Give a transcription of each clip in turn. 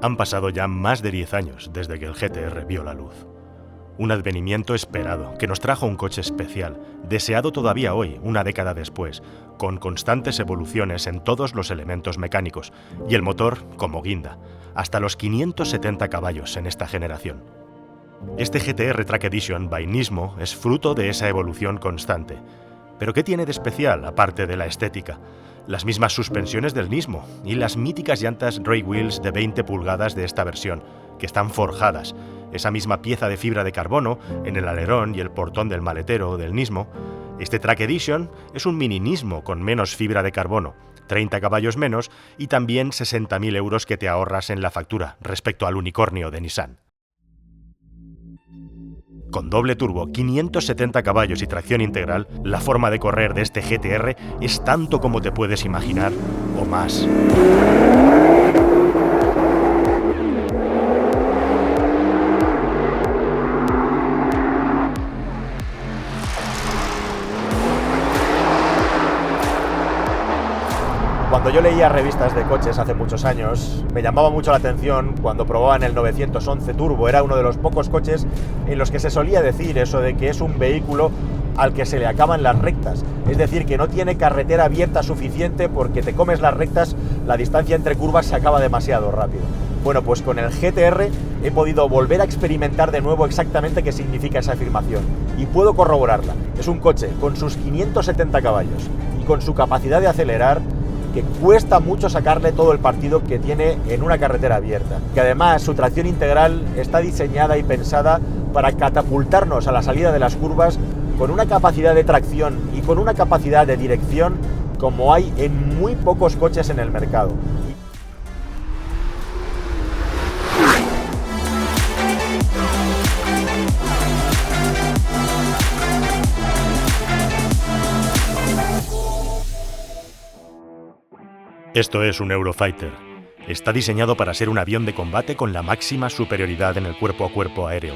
Han pasado ya más de 10 años desde que el GT-R vio la luz. Un advenimiento esperado, que nos trajo un coche especial, deseado todavía hoy, una década después, con constantes evoluciones en todos los elementos mecánicos, y el motor como guinda, hasta los 570 caballos en esta generación. Este GT-R Track Edition by Nismo es fruto de esa evolución constante. ¿Pero qué tiene de especial, aparte de la estética? Las mismas suspensiones del Nismo y las míticas llantas Rey Wheels de 20 pulgadas de esta versión, que están forjadas, esa misma pieza de fibra de carbono en el alerón y el portón del maletero del Nismo. Este Track Edition es un mini Nismo con menos fibra de carbono, 30 caballos menos y también 60.000 euros que te ahorras en la factura respecto al unicornio de Nissan. Con doble turbo, 570 caballos y tracción integral, la forma de correr de este GT-R es tanto como te puedes imaginar o más. Cuando yo leía revistas de coches hace muchos años, me llamaba mucho la atención cuando probaban el 911 Turbo. Era uno de los pocos coches en los que se solía decir eso de que es un vehículo al que se le acaban las rectas. Es decir, que no tiene carretera abierta suficiente porque te comes las rectas, la distancia entre curvas se acaba demasiado rápido. Bueno, pues con el GT-R he podido volver a experimentar de nuevo exactamente qué significa esa afirmación. Y puedo corroborarla. Es un coche con sus 570 caballos y con su capacidad de acelerar que cuesta mucho sacarle todo el partido que tiene en una carretera abierta. Que además su tracción integral está diseñada y pensada para catapultarnos a la salida de las curvas con una capacidad de tracción y con una capacidad de dirección como hay en muy pocos coches en el mercado. Esto es un Eurofighter. Está diseñado para ser un avión de combate con la máxima superioridad en el cuerpo a cuerpo aéreo.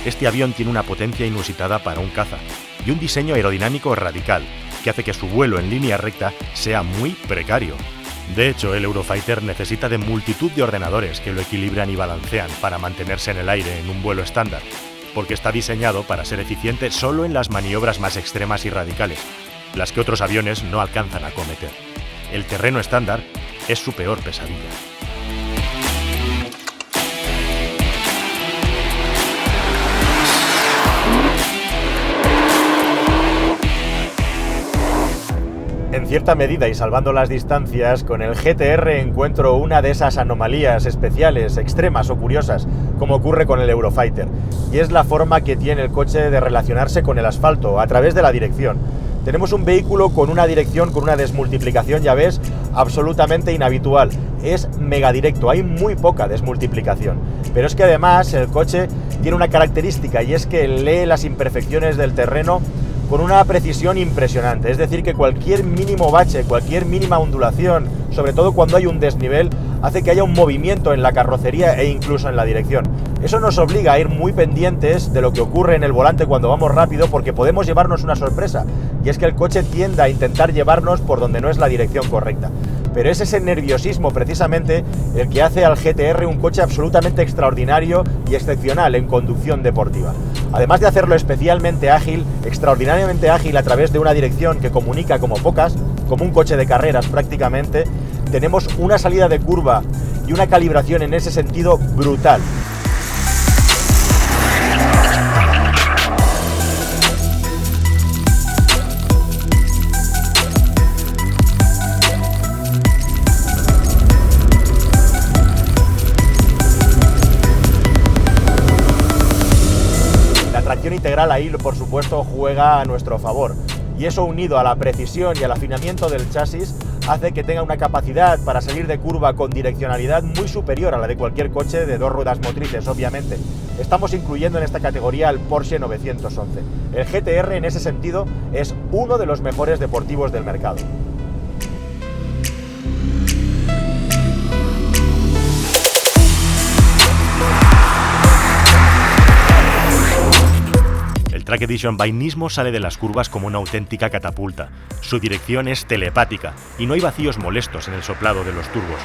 Este avión tiene una potencia inusitada para un caza y un diseño aerodinámico radical que hace que su vuelo en línea recta sea muy precario. De hecho, el Eurofighter necesita de multitud de ordenadores que lo equilibran y balancean para mantenerse en el aire en un vuelo estándar, porque está diseñado para ser eficiente solo en las maniobras más extremas y radicales, las que otros aviones no alcanzan a cometer. El terreno estándar es su peor pesadilla. En cierta medida y salvando las distancias, con el GT-R encuentro una de esas anomalías especiales, extremas o curiosas, como ocurre con el Eurofighter, y es la forma que tiene el coche de relacionarse con el asfalto, a través de la dirección. Tenemos un vehículo con una dirección, con una desmultiplicación, ya ves, absolutamente inhabitual. Es mega directo, hay muy poca desmultiplicación. Pero es que además el coche tiene una característica, y es que lee las imperfecciones del terreno con una precisión impresionante. Es decir, que cualquier mínimo bache, cualquier mínima ondulación, sobre todo cuando hay un desnivel, hace que haya un movimiento en la carrocería e incluso en la dirección. Eso nos obliga a ir muy pendientes de lo que ocurre en el volante cuando vamos rápido, porque podemos llevarnos una sorpresa, y es que el coche tiende a intentar llevarnos por donde no es la dirección correcta. Pero es ese nerviosismo precisamente el que hace al GT-R un coche absolutamente extraordinario y excepcional en conducción deportiva. Además de hacerlo especialmente ágil, extraordinariamente ágil a través de una dirección que comunica como pocas, como un coche de carreras prácticamente, tenemos una salida de curva y una calibración en ese sentido brutal. La tracción integral ahí, por supuesto, juega a nuestro favor. Y eso, unido a la precisión y al afinamiento del chasis, hace que tenga una capacidad para salir de curva con direccionalidad muy superior a la de cualquier coche de dos ruedas motrices, obviamente. Estamos incluyendo en esta categoría al Porsche 911. El GT-R, en ese sentido, es uno de los mejores deportivos del mercado. Track Edition vainismo sale de las curvas como una auténtica catapulta. Su dirección es telepática y no hay vacíos molestos en el soplado de los turbos.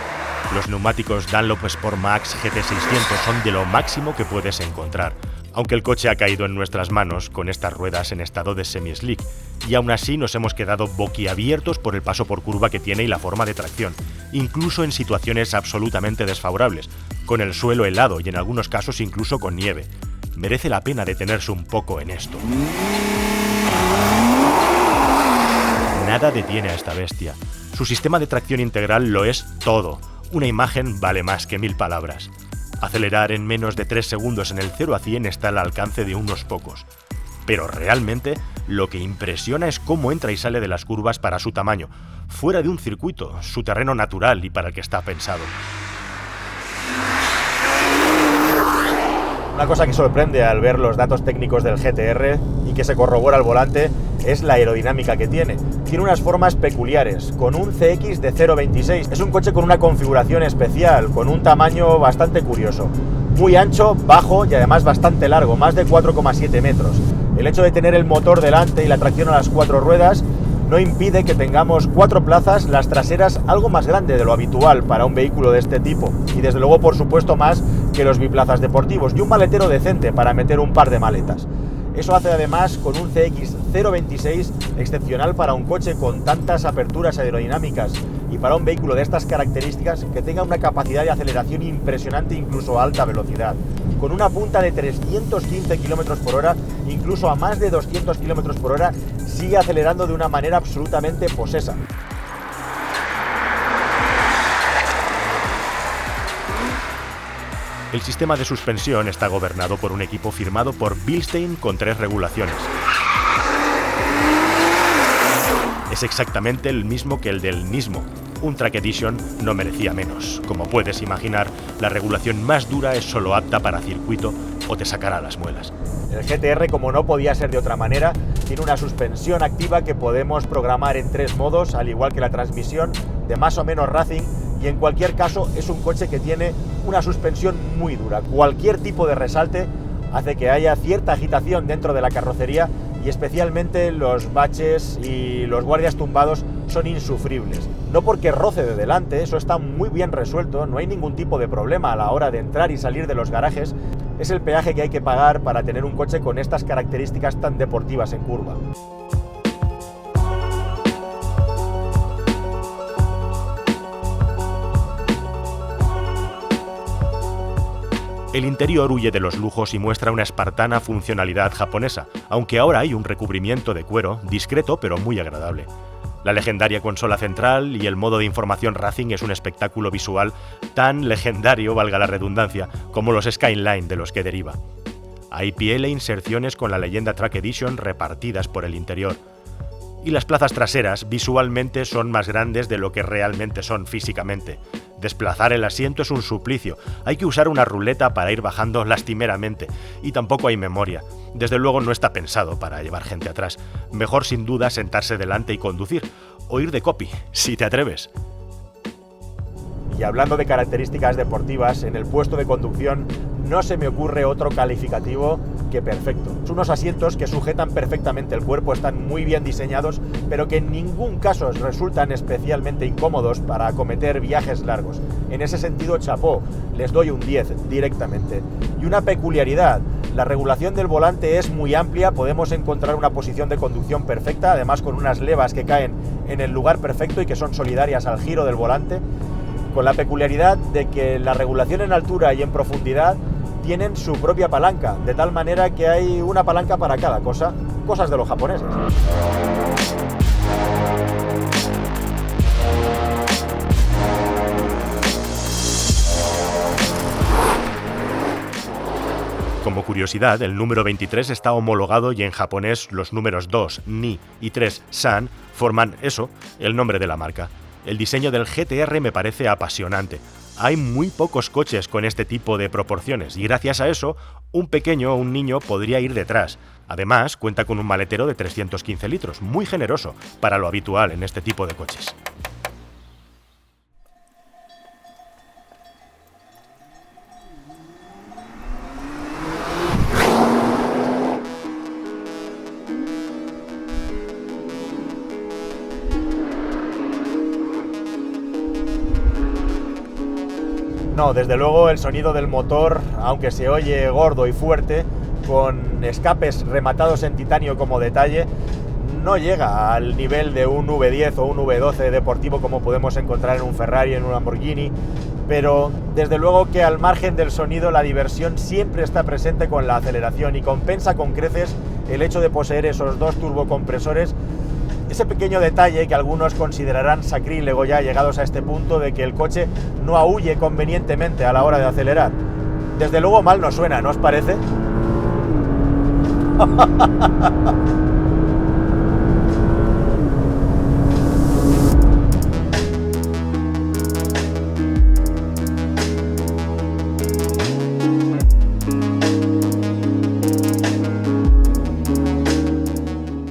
Los neumáticos Dunlop Sport Max GT600 son de lo máximo que puedes encontrar, aunque el coche ha caído en nuestras manos con estas ruedas en estado de semi-slick, y aún así nos hemos quedado boquiabiertos por el paso por curva que tiene y la forma de tracción, incluso en situaciones absolutamente desfavorables, con el suelo helado y en algunos casos incluso con nieve. Merece la pena detenerse un poco en esto. Nada detiene a esta bestia. Su sistema de tracción integral lo es todo. Una imagen vale más que 1000 palabras. Acelerar en menos de 3 segundos en el 0 a 100 está al alcance de unos pocos. Pero realmente lo que impresiona es cómo entra y sale de las curvas para su tamaño, fuera de un circuito, su terreno natural y para el que está pensado. Una cosa que sorprende al ver los datos técnicos del GTR y que se corrobora al volante es la aerodinámica que tiene. Tiene unas formas peculiares, con un CX de 0.26. Es un coche con una configuración especial, con un tamaño bastante curioso. Muy ancho, bajo y además bastante largo, más de 4,7 metros. El hecho de tener el motor delante y la tracción a las 4 ruedas no impide que tengamos 4 plazas, las traseras algo más grande de lo habitual para un vehículo de este tipo, y desde luego por supuesto más que los biplazas deportivos, y un maletero decente para meter un par de maletas. Eso hace además con un CX 0.26 excepcional para un coche con tantas aperturas aerodinámicas y para un vehículo de estas características que tenga una capacidad de aceleración impresionante incluso a alta velocidad. Con una punta de 315 km por hora, incluso a más de 200 km por hora, sigue acelerando de una manera absolutamente posesa. El sistema de suspensión está gobernado por un equipo firmado por Bilstein con 3 regulaciones. Es exactamente el mismo que el del Nismo. Un Track Edition no merecía menos. Como puedes imaginar, la regulación más dura es solo apta para circuito o te sacará las muelas. El GTR, como no podía ser de otra manera, tiene una suspensión activa que podemos programar en 3 modos, al igual que la transmisión, de más o menos racing, y en cualquier caso es un coche que tiene una suspensión muy dura. Cualquier tipo de resalte hace que haya cierta agitación dentro de la carrocería y especialmente los baches y los guardias tumbados son insufribles. No porque roce de delante, eso está muy bien resuelto, no hay ningún tipo de problema a la hora de entrar y salir de los garajes. Es el peaje que hay que pagar para tener un coche con estas características tan deportivas en curva. El interior huye de los lujos y muestra una espartana funcionalidad japonesa, aunque ahora hay un recubrimiento de cuero, discreto pero muy agradable. La legendaria consola central y el modo de información Racing es un espectáculo visual tan legendario, valga la redundancia, como los Skyline de los que deriva. Hay piel e inserciones con la leyenda Track Edition repartidas por el interior. Y las plazas traseras visualmente son más grandes de lo que realmente son físicamente. Desplazar el asiento es un suplicio, hay que usar una ruleta para ir bajando lastimeramente, y tampoco hay memoria. Desde luego no está pensado para llevar gente atrás. Mejor sin duda sentarse delante y conducir, o ir de copy, si te atreves. Y hablando de características deportivas, en el puesto de conducción no se me ocurre otro calificativo que perfecto. Son unos asientos que sujetan perfectamente el cuerpo, están muy bien diseñados, pero que en ningún caso resultan especialmente incómodos para acometer viajes largos. En ese sentido, chapó, les doy un 10 directamente. Y una peculiaridad, la regulación del volante es muy amplia, podemos encontrar una posición de conducción perfecta, además con unas levas que caen en el lugar perfecto y que son solidarias al giro del volante, con la peculiaridad de que la regulación en altura y en profundidad tienen su propia palanca, de tal manera que hay una palanca para cada cosa, cosas de los japoneses. Como curiosidad, el número 23 está homologado y en japonés los números 2, ni y 3, san, forman eso, el nombre de la marca. El diseño del GTR me parece apasionante. Hay muy pocos coches con este tipo de proporciones y gracias a eso, un pequeño o un niño podría ir detrás. Además, cuenta con un maletero de 315 litros, muy generoso para lo habitual en este tipo de coches. No, desde luego el sonido del motor, aunque se oye gordo y fuerte, con escapes rematados en titanio como detalle, no llega al nivel de un V10 o un V12 deportivo como podemos encontrar en un Ferrari, en un Lamborghini, pero desde luego que al margen del sonido la diversión siempre está presente con la aceleración y compensa con creces el hecho de poseer esos dos turbocompresores. Ese pequeño detalle que algunos considerarán sacrílego ya llegados a este punto de que el coche no aúlle convenientemente a la hora de acelerar. Desde luego mal no suena, ¿no os parece?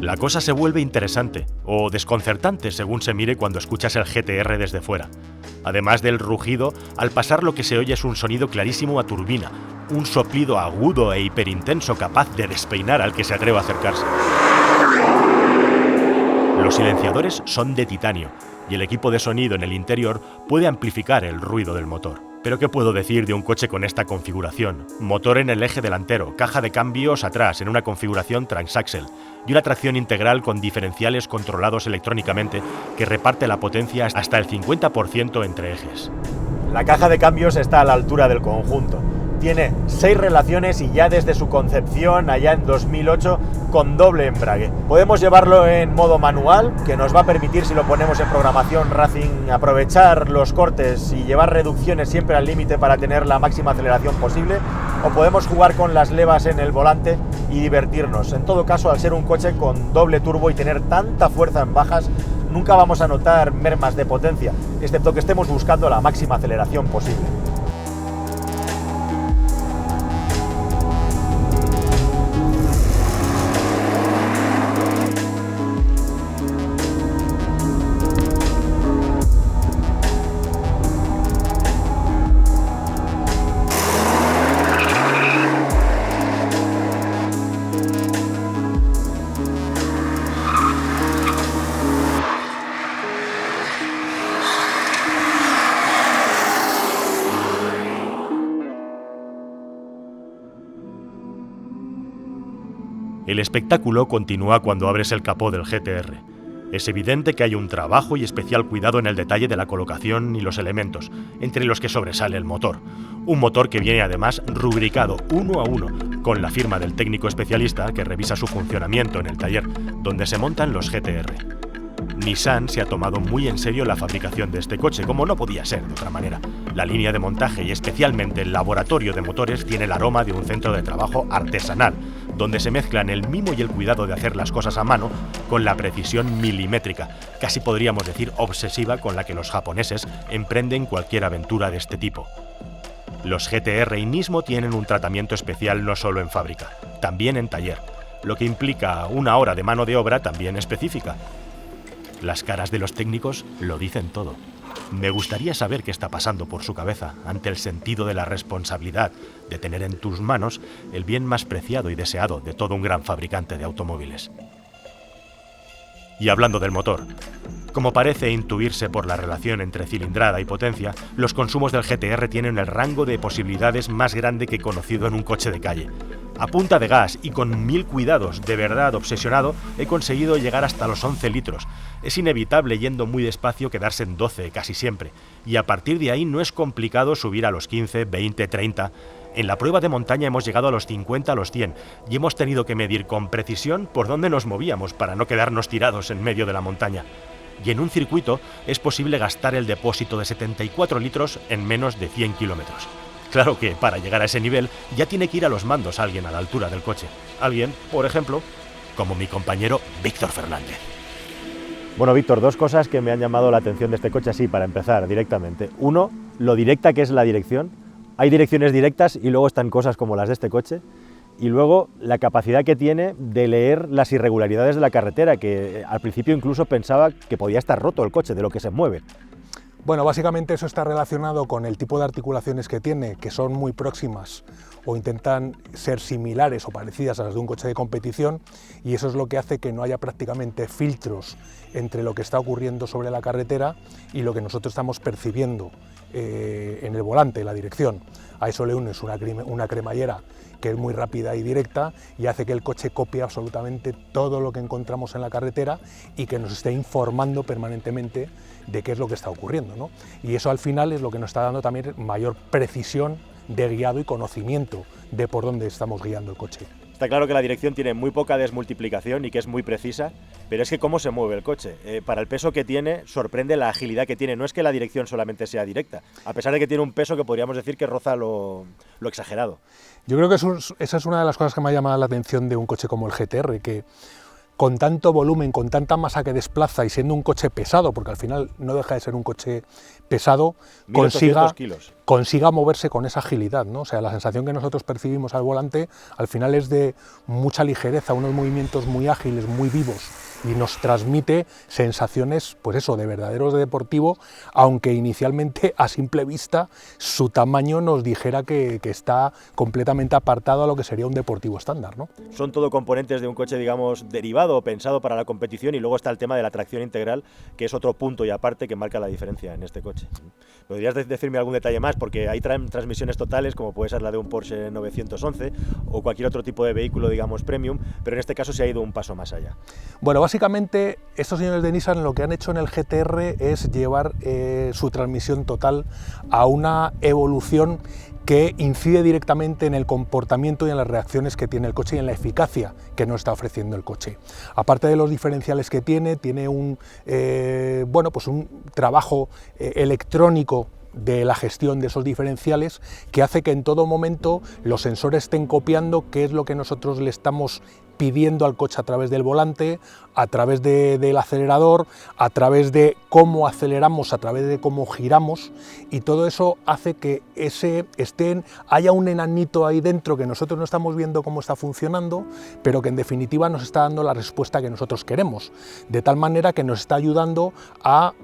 La cosa se vuelve interesante, o desconcertante según se mire cuando escuchas el GTR desde fuera. Además del rugido, al pasar lo que se oye es un sonido clarísimo a turbina, un soplido agudo e hiperintenso capaz de despeinar al que se atreva a acercarse. Los silenciadores son de titanio, y el equipo de sonido en el interior puede amplificar el ruido del motor. Pero ¿qué puedo decir de un coche con esta configuración? Motor en el eje delantero, caja de cambios atrás en una configuración transaxle y una tracción integral con diferenciales controlados electrónicamente que reparte la potencia hasta el 50% entre ejes. La caja de cambios está a la altura del conjunto. Tiene 6 relaciones y ya desde su concepción, allá en 2008, con doble embrague. Podemos llevarlo en modo manual, que nos va a permitir, si lo ponemos en programación Racing, aprovechar los cortes y llevar reducciones siempre al límite para tener la máxima aceleración posible, o podemos jugar con las levas en el volante y divertirnos. En todo caso, al ser un coche con doble turbo y tener tanta fuerza en bajas, nunca vamos a notar mermas de potencia, excepto que estemos buscando la máxima aceleración posible. El espectáculo continúa cuando abres el capó del GTR. Es evidente que hay un trabajo y especial cuidado en el detalle de la colocación y los elementos, entre los que sobresale el motor. Un motor que viene además rubricado uno a uno, con la firma del técnico especialista que revisa su funcionamiento en el taller donde se montan los GTR. Nissan se ha tomado muy en serio la fabricación de este coche, como no podía ser de otra manera. La línea de montaje y especialmente el laboratorio de motores tiene el aroma de un centro de trabajo artesanal, donde se mezclan el mimo y el cuidado de hacer las cosas a mano con la precisión milimétrica, casi podríamos decir obsesiva, con la que los japoneses emprenden cualquier aventura de este tipo. Los GTR y Nismo tienen un tratamiento especial no solo en fábrica, también en taller, lo que implica una hora de mano de obra también específica. Las caras de los técnicos lo dicen todo. Me gustaría saber qué está pasando por su cabeza ante el sentido de la responsabilidad de tener en tus manos el bien más preciado y deseado de todo un gran fabricante de automóviles. Y hablando del motor, como parece intuirse por la relación entre cilindrada y potencia, los consumos del GTR tienen el rango de posibilidades más grande que he conocido en un coche de calle. A punta de gas y con 1000 cuidados, de verdad obsesionado, he conseguido llegar hasta los 11 litros. Es inevitable, yendo muy despacio, quedarse en 12 casi siempre, y a partir de ahí no es complicado subir a los 15, 20, 30... En la prueba de montaña hemos llegado a los 50, a los 100, y hemos tenido que medir con precisión por dónde nos movíamos para no quedarnos tirados en medio de la montaña. Y en un circuito es posible gastar el depósito de 74 litros en menos de 100 kilómetros. Claro que para llegar a ese nivel ya tiene que ir a los mandos alguien a la altura del coche. Alguien, por ejemplo, como mi compañero Víctor Fernández. Bueno, Víctor, dos cosas que me han llamado la atención de este coche así, para empezar directamente. Uno, lo directa que es la dirección. Hay direcciones directas y luego están cosas como las de este coche. Y luego la capacidad que tiene de leer las irregularidades de la carretera, que al principio incluso pensaba que podía estar roto el coche de lo que se mueve. Bueno, básicamente eso está relacionado con el tipo de articulaciones que tiene, que son muy próximas o intentan ser similares o parecidas a las de un coche de competición, y eso es lo que hace que no haya prácticamente filtros entre lo que está ocurriendo sobre la carretera y lo que nosotros estamos percibiendo en el volante, la dirección. A eso le unes una cremallera que es muy rápida y directa y hace que el coche copie absolutamente todo lo que encontramos en la carretera y que nos esté informando permanentemente de qué es lo que está ocurriendo, ¿no? Y eso al final es lo que nos está dando también mayor precisión de guiado y conocimiento de por dónde estamos guiando el coche. Está claro que la dirección tiene muy poca desmultiplicación y que es muy precisa, pero es que cómo se mueve el coche. Para el peso que tiene, sorprende la agilidad que tiene. No es que la dirección solamente sea directa, a pesar de que tiene un peso que podríamos decir que roza lo exagerado. Yo creo que esa es una de las cosas que me ha llamado la atención de un coche como el GTR, que con tanto volumen, con tanta masa que desplaza y siendo un coche pesado, porque al final no deja de ser un coche pesado, 1800 kilos. Consiga moverse con esa agilidad, ¿no? O sea, la sensación que nosotros percibimos al volante al final es de mucha ligereza, unos movimientos muy ágiles, muy vivos, y nos transmite sensaciones, pues eso, de verdaderos de deportivo, aunque inicialmente a simple vista su tamaño nos dijera que está completamente apartado a lo que sería un deportivo estándar, ¿no? Son todo componentes de un coche, digamos, derivado o pensado para la competición, y luego está el tema de la tracción integral, que es otro punto y aparte que marca la diferencia en este coche. ¿Podrías decirme algún detalle más? Porque hay transmisiones totales, como puede ser la de un Porsche 911 o cualquier otro tipo de vehículo, digamos, premium, pero en este caso se ha ido un paso más allá. Bueno, básicamente estos señores de Nissan lo que han hecho en el GTR es llevar su transmisión total a una evolución que incide directamente en el comportamiento y en las reacciones que tiene el coche y en la eficacia que nos está ofreciendo el coche. Aparte de los diferenciales que tiene un trabajo electrónico de la gestión de esos diferenciales que hace que en todo momento los sensores estén copiando qué es lo que nosotros le estamos pidiendo al coche a través del volante, a través del acelerador, a través de cómo aceleramos, a través de cómo giramos, y todo eso hace que haya un enanito ahí dentro que nosotros no estamos viendo cómo está funcionando, pero que en definitiva nos está dando la respuesta que nosotros queremos, de tal manera que nos está ayudando a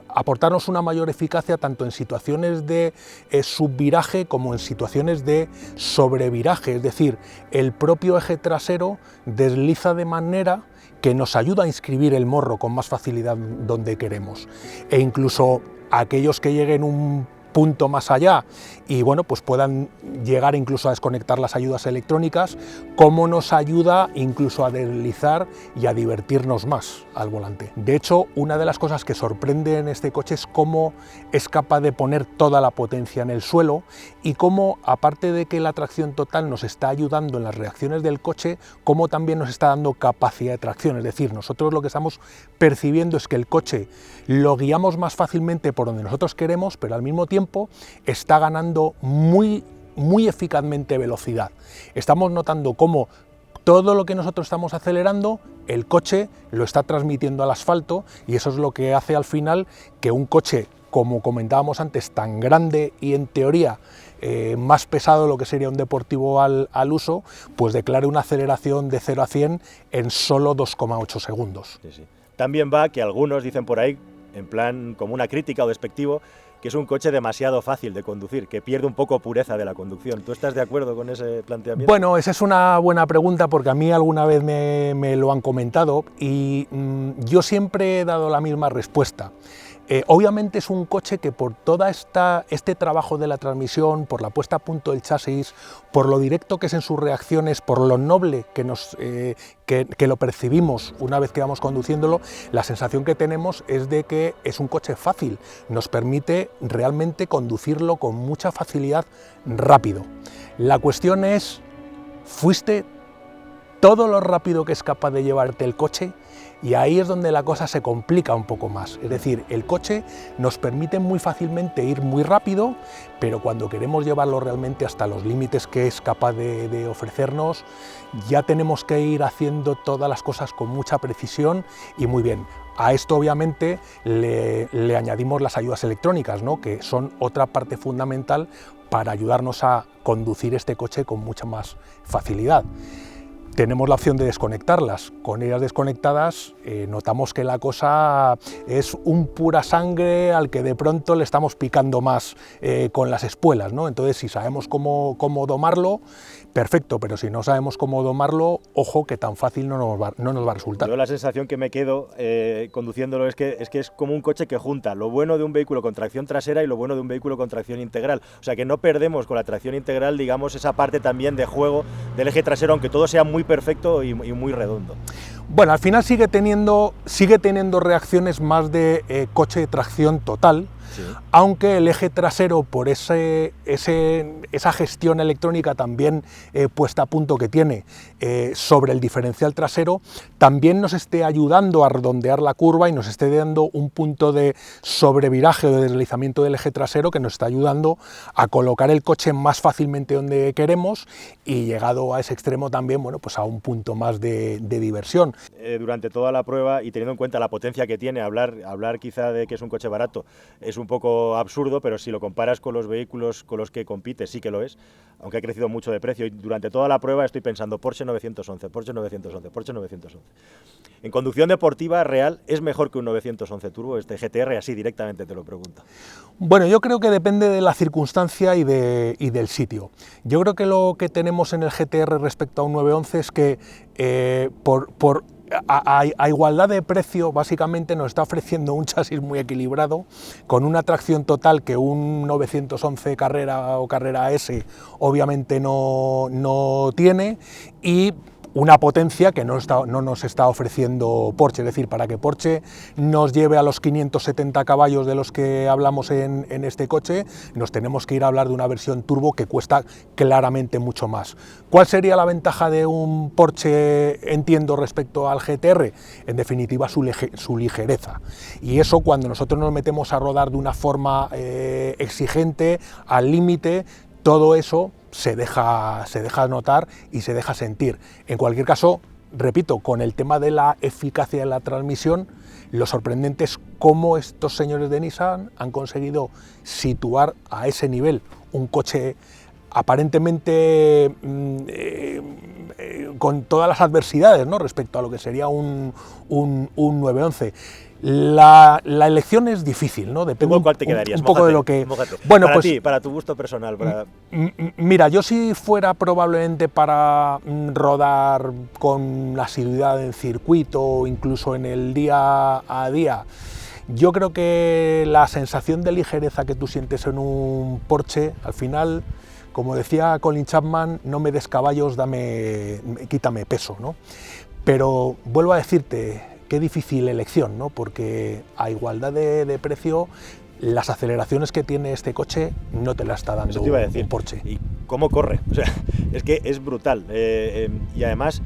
aportarnos una mayor eficacia tanto en situaciones de subviraje como en situaciones de sobreviraje, es decir, el propio eje trasero desliza de manera que nos ayuda a inscribir el morro con más facilidad donde queremos, e incluso aquellos que lleguen un punto más allá y bueno, pues puedan llegar incluso a desconectar las ayudas electrónicas, cómo nos ayuda incluso a deslizar y a divertirnos más al volante. De hecho, una de las cosas que sorprende en este coche es cómo es capaz de poner toda la potencia en el suelo y cómo, aparte de que la tracción total nos está ayudando en las reacciones del coche, cómo también nos está dando capacidad de tracción. Es decir, nosotros lo que estamos percibiendo es que el coche lo guiamos más fácilmente por donde nosotros queremos, pero al mismo tiempo está ganando muy eficazmente velocidad. Estamos notando cómo todo lo que nosotros estamos acelerando, el coche lo está transmitiendo al asfalto, y eso es lo que hace al final que un coche, como comentábamos antes, tan grande y en teoría más pesado de lo que sería un deportivo al uso, pues declare una aceleración de 0 a 100 en solo 2,8 segundos. Sí, sí. También va que algunos dicen por ahí, en plan como una crítica o despectivo, que es un coche demasiado fácil de conducir, que pierde un poco pureza de la conducción. ¿Tú estás de acuerdo con ese planteamiento? Bueno, esa es una buena pregunta porque a mí alguna vez me lo han comentado y yo siempre he dado la misma respuesta. Obviamente es un coche que por todo este trabajo de la transmisión, por la puesta a punto del chasis, por lo directo que es en sus reacciones, por lo noble que lo percibimos una vez que vamos conduciéndolo, la sensación que tenemos es de que es un coche fácil, nos permite realmente conducirlo con mucha facilidad rápido. La cuestión es, ¿fuiste todo lo rápido que es capaz de llevarte el coche? Y ahí es donde la cosa se complica un poco más. Es decir, el coche nos permite muy fácilmente ir muy rápido, pero cuando queremos llevarlo realmente hasta los límites que es capaz de ofrecernos, ya tenemos que ir haciendo todas las cosas con mucha precisión y muy bien. A esto obviamente le añadimos las ayudas electrónicas, ¿no?, que son otra parte fundamental para ayudarnos a conducir este coche con mucha más facilidad. tenemos la opción de desconectarlas. Con ellas desconectadas notamos que la cosa es un pura sangre al que de pronto le estamos picando más con las espuelas, ¿no? Entonces, si sabemos cómo domarlo, perfecto, pero si no sabemos cómo domarlo, ojo que tan fácil no nos va a resultar. Yo la sensación que me quedo conduciéndolo es que es como un coche que junta lo bueno de un vehículo con tracción trasera y lo bueno de un vehículo con tracción integral. O sea, que no perdemos con la tracción integral, digamos, esa parte también de juego del eje trasero, aunque todo sea muy perfecto y muy redondo. Bueno, al final sigue teniendo reacciones más de coche de tracción total, sí, aunque el eje trasero, por esa gestión electrónica también puesta a punto que tiene sobre el diferencial trasero, también nos esté ayudando a redondear la curva y nos esté dando un punto de sobreviraje o de deslizamiento del eje trasero que nos está ayudando a colocar el coche más fácilmente donde queremos y, llegado a ese extremo, también, bueno, pues a un punto más de diversión. Durante toda la prueba, y teniendo en cuenta la potencia que tiene, hablar quizá de que es un coche barato es un poco absurdo, pero si lo comparas con los vehículos con los que compite, sí que lo es, aunque ha crecido mucho de precio. Y durante toda la prueba estoy pensando Porsche 911, Porsche 911, Porsche 911. En conducción deportiva real, ¿es mejor que un 911 Turbo, este GTR? Así directamente te lo pregunto. Bueno, yo creo que depende de la circunstancia y del sitio. Yo creo que lo que tenemos en el GTR respecto a un 911 es que a igualdad de precio, básicamente nos está ofreciendo un chasis muy equilibrado, con una tracción total que un 911 Carrera o Carrera S obviamente no tiene, y una potencia que no nos está ofreciendo Porsche. Es decir, para que Porsche nos lleve a los 570 caballos de los que hablamos en este coche, nos tenemos que ir a hablar de una versión turbo que cuesta claramente mucho más. ¿Cuál sería la ventaja de un Porsche, entiendo, respecto al GTR? En definitiva, su ligereza. Y eso, cuando nosotros nos metemos a rodar de una forma exigente, al límite, todo eso se deja notar y se deja sentir. En cualquier caso, repito, con el tema de la eficacia de la transmisión, lo sorprendente es cómo estos señores de Nissan han conseguido situar a ese nivel un coche aparentemente con todas las adversidades, ¿no?, respecto a lo que sería un 911. La elección es difícil, ¿no? Depende ¿Cuál te quedarías? un poco de lo que... Bueno, para ti, para tu gusto personal. Mira, yo si fuera probablemente para rodar con asiduidad en circuito o incluso en el día a día, yo creo que la sensación de ligereza que tú sientes en un Porsche, al final, como decía Colin Chapman, no me des caballos, quítame peso, ¿no? Pero vuelvo a decirte, qué difícil elección, ¿no? Porque a igualdad de precio, las aceleraciones que tiene este coche no te las está dando. Eso te iba a decir. Un Porsche. ¿Y cómo corre? O sea, es que es brutal. Y además,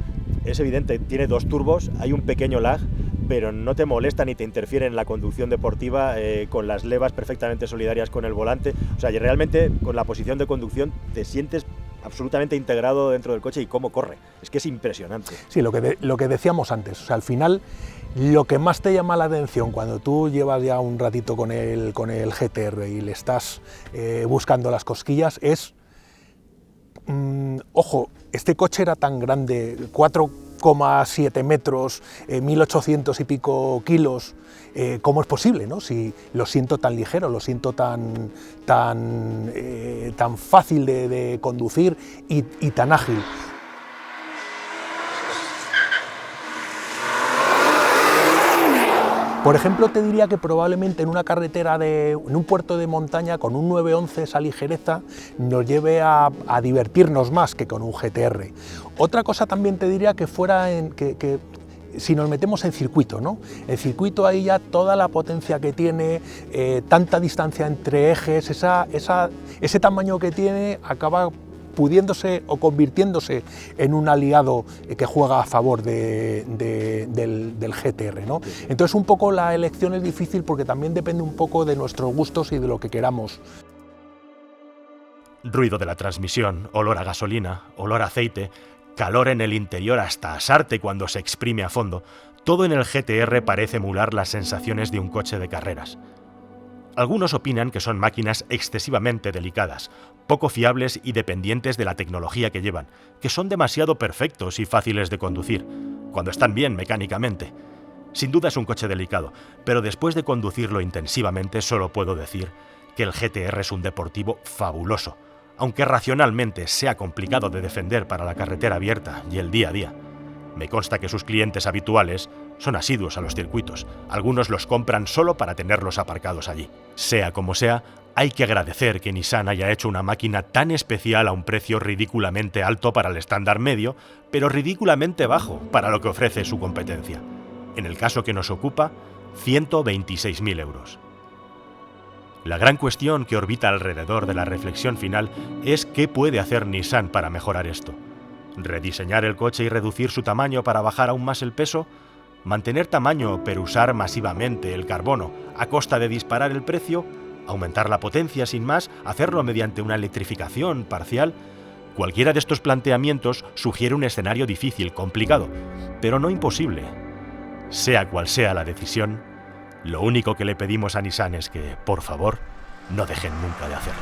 es evidente, tiene dos turbos, hay un pequeño lag, pero no te molesta ni te interfiere en la conducción deportiva, con las levas perfectamente solidarias con el volante. O sea, y realmente con la posición de conducción te sientes absolutamente integrado dentro del coche. Y cómo corre, es que es impresionante. Sí, lo que decíamos antes, o sea, al final lo que más te llama la atención cuando tú llevas ya un ratito con el GTR y le estás buscando las cosquillas es, ojo, este coche era tan grande, 4,7 metros, 1800 y pico kilos, ¿cómo es posible, no? Si lo siento tan ligero, lo siento tan fácil de conducir y tan ágil. Por ejemplo, te diría que probablemente en una carretera, en un puerto de montaña, con un 911, esa ligereza nos lleve a divertirnos más que con un GTR. Otra cosa también te diría que fuera que si nos metemos en circuito, ¿no? En circuito, ahí ya toda la potencia que tiene, tanta distancia entre ejes, ese tamaño que tiene, acaba pudiéndose o convirtiéndose en un aliado que juega a favor del GTR, ¿no? Entonces, un poco la elección es difícil porque también depende un poco de nuestros gustos y de lo que queramos. Ruido de la transmisión, olor a gasolina, olor a aceite, calor en el interior hasta asarte cuando se exprime a fondo, todo en el GTR parece emular las sensaciones de un coche de carreras. Algunos opinan que son máquinas excesivamente delicadas, poco fiables y dependientes de la tecnología que llevan, que son demasiado perfectos y fáciles de conducir, cuando están bien mecánicamente. Sin duda es un coche delicado, pero después de conducirlo intensivamente solo puedo decir que el GT-R es un deportivo fabuloso, aunque racionalmente sea complicado de defender para la carretera abierta y el día a día. Me consta que sus clientes habituales son asiduos a los circuitos. Algunos los compran solo para tenerlos aparcados allí. Sea como sea, hay que agradecer que Nissan haya hecho una máquina tan especial a un precio ridículamente alto para el estándar medio, pero ridículamente bajo para lo que ofrece su competencia. En el caso que nos ocupa, 126.000 euros. La gran cuestión que orbita alrededor de la reflexión final es qué puede hacer Nissan para mejorar esto. ¿Rediseñar el coche y reducir su tamaño para bajar aún más el peso? ¿Mantener tamaño pero usar masivamente el carbono a costa de disparar el precio? ¿Aumentar la potencia sin más? ¿Hacerlo mediante una electrificación parcial? Cualquiera de estos planteamientos sugiere un escenario difícil, complicado, pero no imposible. Sea cual sea la decisión, lo único que le pedimos a Nissan es que, por favor, no dejen nunca de hacerlo.